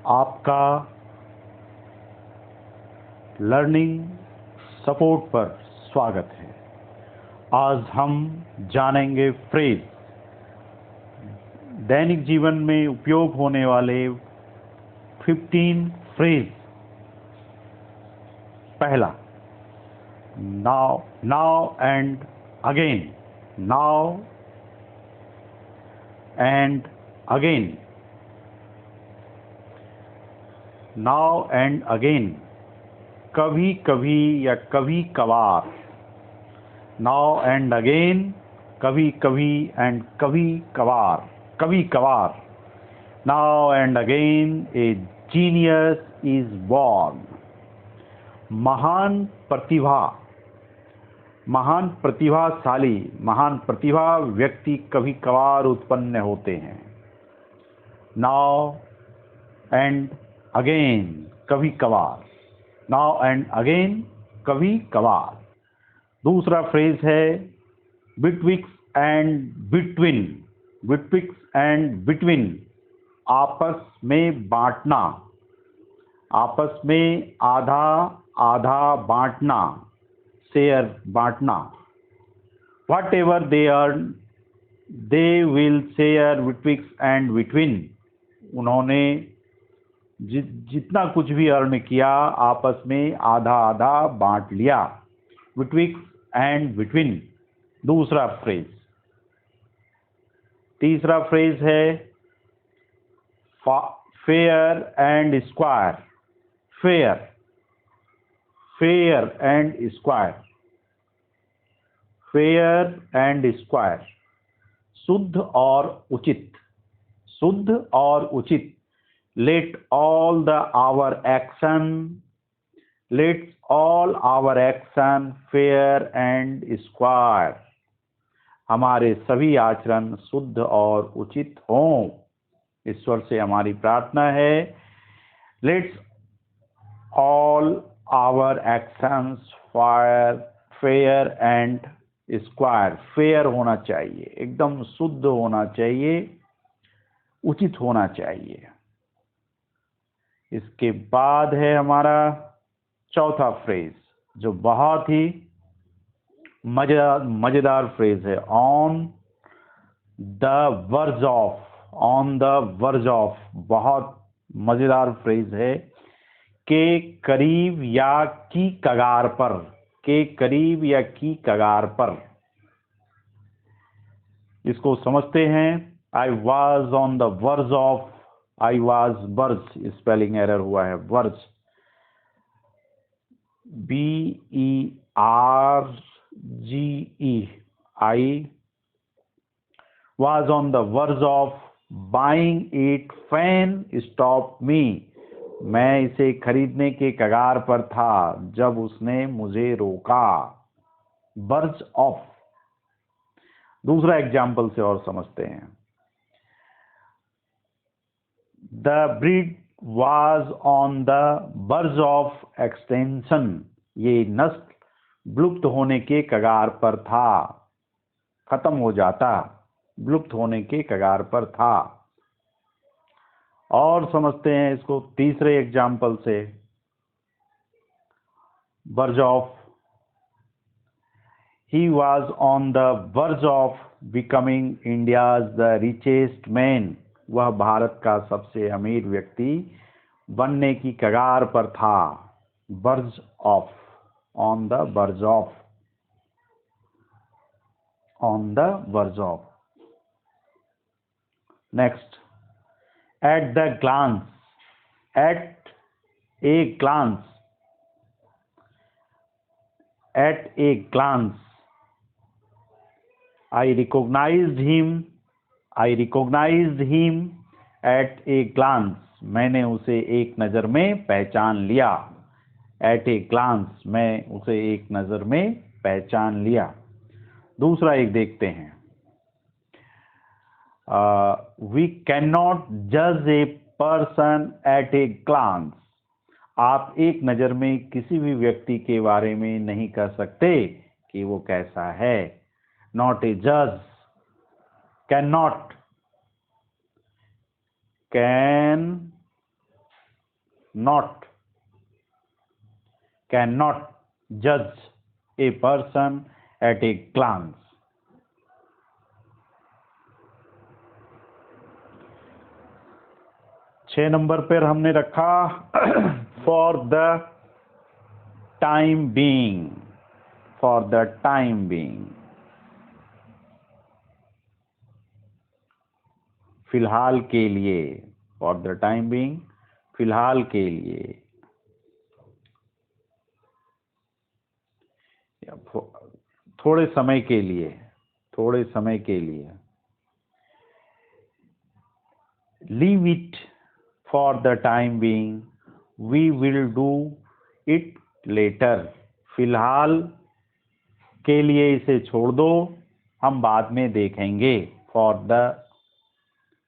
आपका learning support पर स्वागत है। आज हम जानेंगे फ्रेज, दैनिक जीवन में उपयोग होने वाले 15 फ्रेज। पहला, now now and again, now and again, now and again, कभी कभी या कभी कभार। नाउ एंड अगेन, कभी कभी एंड कभी कभार, कभी कभार। Now and again A genius is born. महान प्रतिभा, महान प्रतिभाशाली, महान प्रतिभा व्यक्ति कभी कभार उत्पन्न होते हैं। नाउ एंड अगेन, कभी कभार। नाउ एंड अगेन, कभी कभार। दूसरा फ्रेज है बिटविक्स एंड बिटवीन। बिटविक्स एंड बिटवीन, आपस में बांटना, आपस में आधा आधा बांटना, शेयर बांटना। Whatever they earn they will share betwixt and between. उन्होंने जितना कुछ भी अर्न किया आपस में आधा आधा बांट लिया। बिटविक्स एंड बिटवीन, दूसरा फ्रेज। तीसरा फ्रेज है fair and square. Fair, fair and square, fair and square, शुद्ध और उचित, शुद्ध और उचित। Let all our action fair and square। हमारे सभी आचरण शुद्ध और उचित हों। ईश्वर से हमारी प्रार्थना है, Let's all our actions fair and square। Fair होना चाहिए, एकदम शुद्ध होना चाहिए, उचित होना चाहिए। इसके बाद है हमारा चौथा फ्रेज, जो बहुत ही मजेदार फ्रेज है, on the verge of. On the verge of बहुत मजेदार फ्रेज है, के करीब या की कगार पर, के करीब या की कगार पर। इसको समझते हैं। I was on the verge of, I was verge, spelling error हुआ है, verge, BERGE। I was on the verge of buying it fan stop me. मैं इसे खरीदने के कगार पर था जब उसने मुझे रोका। Verge of. दूसरा एग्जाम्पल से और समझते हैं। The breed was on the verge of extinction। ये नस्ल विलुप्त होने के कगार पर था, खत्म हो जाता, विलुप्त होने के कगार पर था। और समझते हैं इसको तीसरे एग्जाम्पल से। verge of, he was on the verge of becoming India's the richest man। वह भारत का सबसे अमीर व्यक्ति बनने की कगार पर था। Verge of, on the verge of, on the verge of. Next, at the glance. At a glance, at a glance, I recognised him, I recognized him at a glance। मैंने उसे एक नज़र में पहचान लिया। At a glance, मैं उसे एक नज़र में पहचान लिया। दूसरा एक देखते हैं। We cannot judge a person at a glance। आप एक नज़र में किसी भी व्यक्ति के बारे में नहीं कह सकते कि वो कैसा है। Not a judge, cannot, can not, cannot judge a person at a glance. 6 number पर हमने रखा for the time being, for the time being, फिलहाल के लिए, फॉर द टाइम बीइंग, फिलहाल के लिए, थोड़े समय के लिए, थोड़े समय के लिए। Leave it for the time being, we will do it later. फिलहाल के लिए इसे छोड़ दो, हम बाद में देखेंगे। For the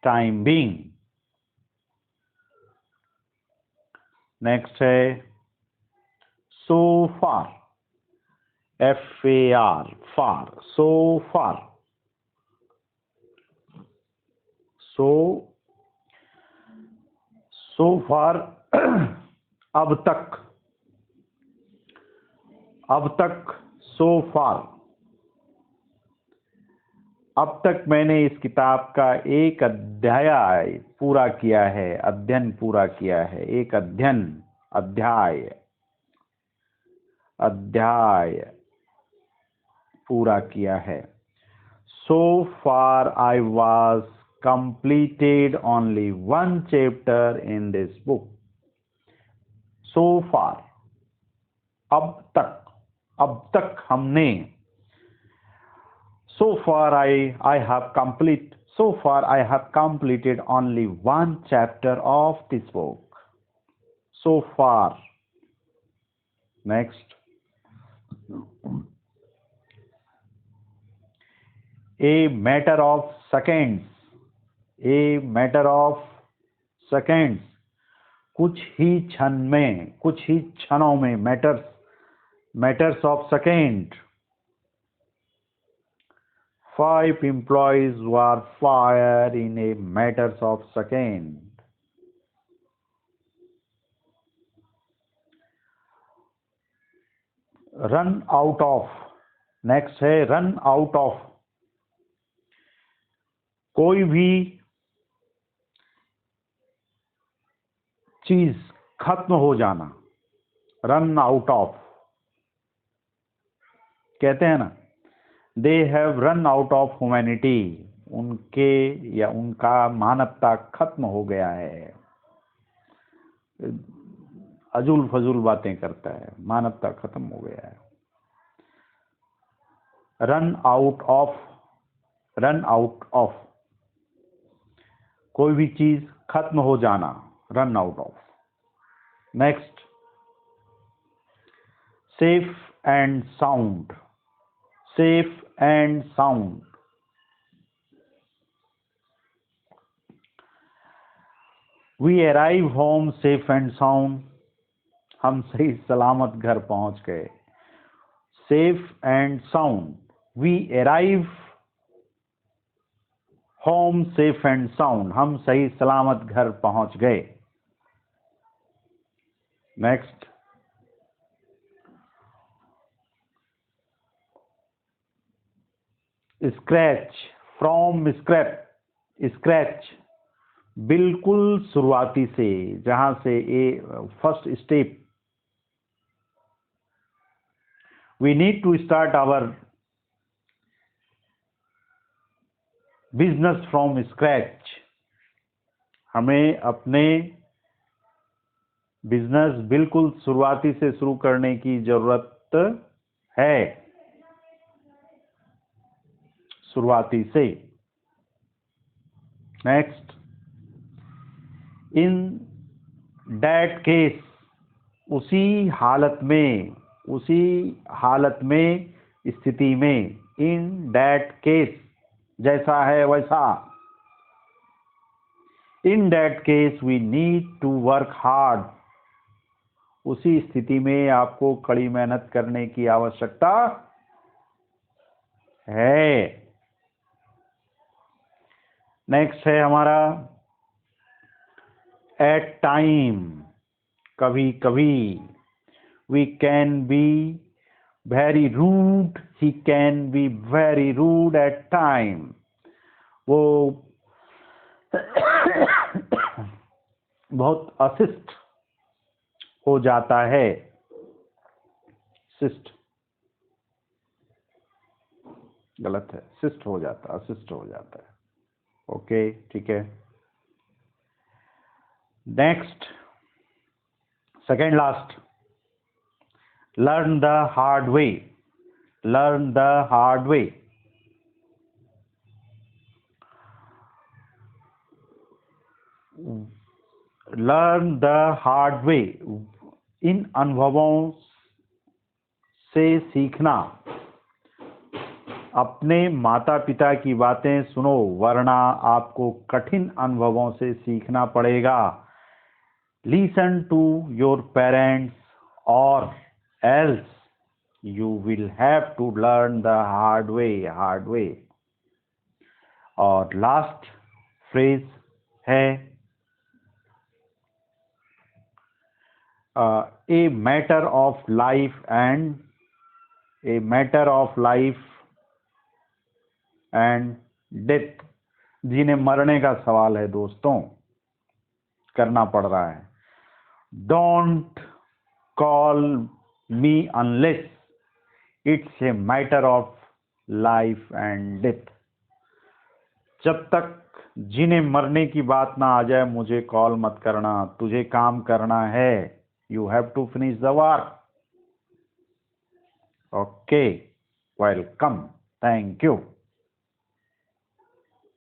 time being. Next है सो फार, FAR, फार, सो फार, सो फार, अब तक, अब तक, सो फार, अब तक मैंने इस किताब का एक अध्याय पूरा किया है, अध्ययन पूरा किया है, एक अध्ययन, अध्याय, अध्याय पूरा किया है। So far I was completed only one chapter in this book. So far, अब तक हमने, so far I have completed only one chapter of this book. So far. Next. A matter of seconds, a matter of seconds, कुछ ही क्षण में, कुछ ही क्षणों में, matters of second. 5 employees were fired in a matters of second. Run out of. Next है run out of. कोई भी चीज खत्म हो जाना, रन आउट ऑफ, कहते हैं ना, they have run out of humanity, उनके या उनका मानवता खत्म हो गया है। अजूल फजूल बातें करता है, मानवता खत्म हो गया है। Run out of, run out of, कोई भी चीज खत्म हो जाना, run out of. Next, safe and sound, safe and sound, we arrive home safe and sound, हम सही सलामत घर पहुंच गए। Safe and sound, we arrive home safe and sound, हम सही सलामत घर पहुंच गए। Next, scratch from scratch, scratch बिल्कुल शुरुआती से, जहां से first step, we need to start our business from scratch, हमें अपने बिजनेस बिल्कुल शुरुआती से शुरू करने की जरूरत है, शुरुआती से। नेक्स्ट, इन दैट केस, उसी हालत में, उसी हालत में, स्थिति में, इन दैट केस, जैसा है वैसा, in that case we need to work hard, उसी स्थिति में आपको कड़ी मेहनत करने की आवश्यकता है। नेक्स्ट है हमारा एट टाइम, कभी कभी. We can be very rude. He can be very rude at time. वो बहुत अशिष्ट हो जाता है. शिष्ट गलत है, शिष्ट हो जाता, अशिष्ट हो जाता है. ओके, ठीक है. Next, second last. Learn the hard way. Learn the hard way. Learn the hard way. इन अनुभवों से सीखना. अपने माता पिता की बातें सुनो, वरना आपको कठिन अनुभवों से सीखना पड़ेगा. लिसन टू योर पेरेंट्स और else you will have to learn the hard way. Hard way. और लास्ट फ्रेज है a matter of life and a matter of life and death. जिन्हें मरने का सवाल है दोस्तों, करना पड़ रहा है. Don't call me unless it's a matter of life and death. जब तक जिन्हें मरने की बात ना आ जाए मुझे कॉल मत करना. तुझे काम करना है. You have to finish the work. Okay, welcome. Thank you.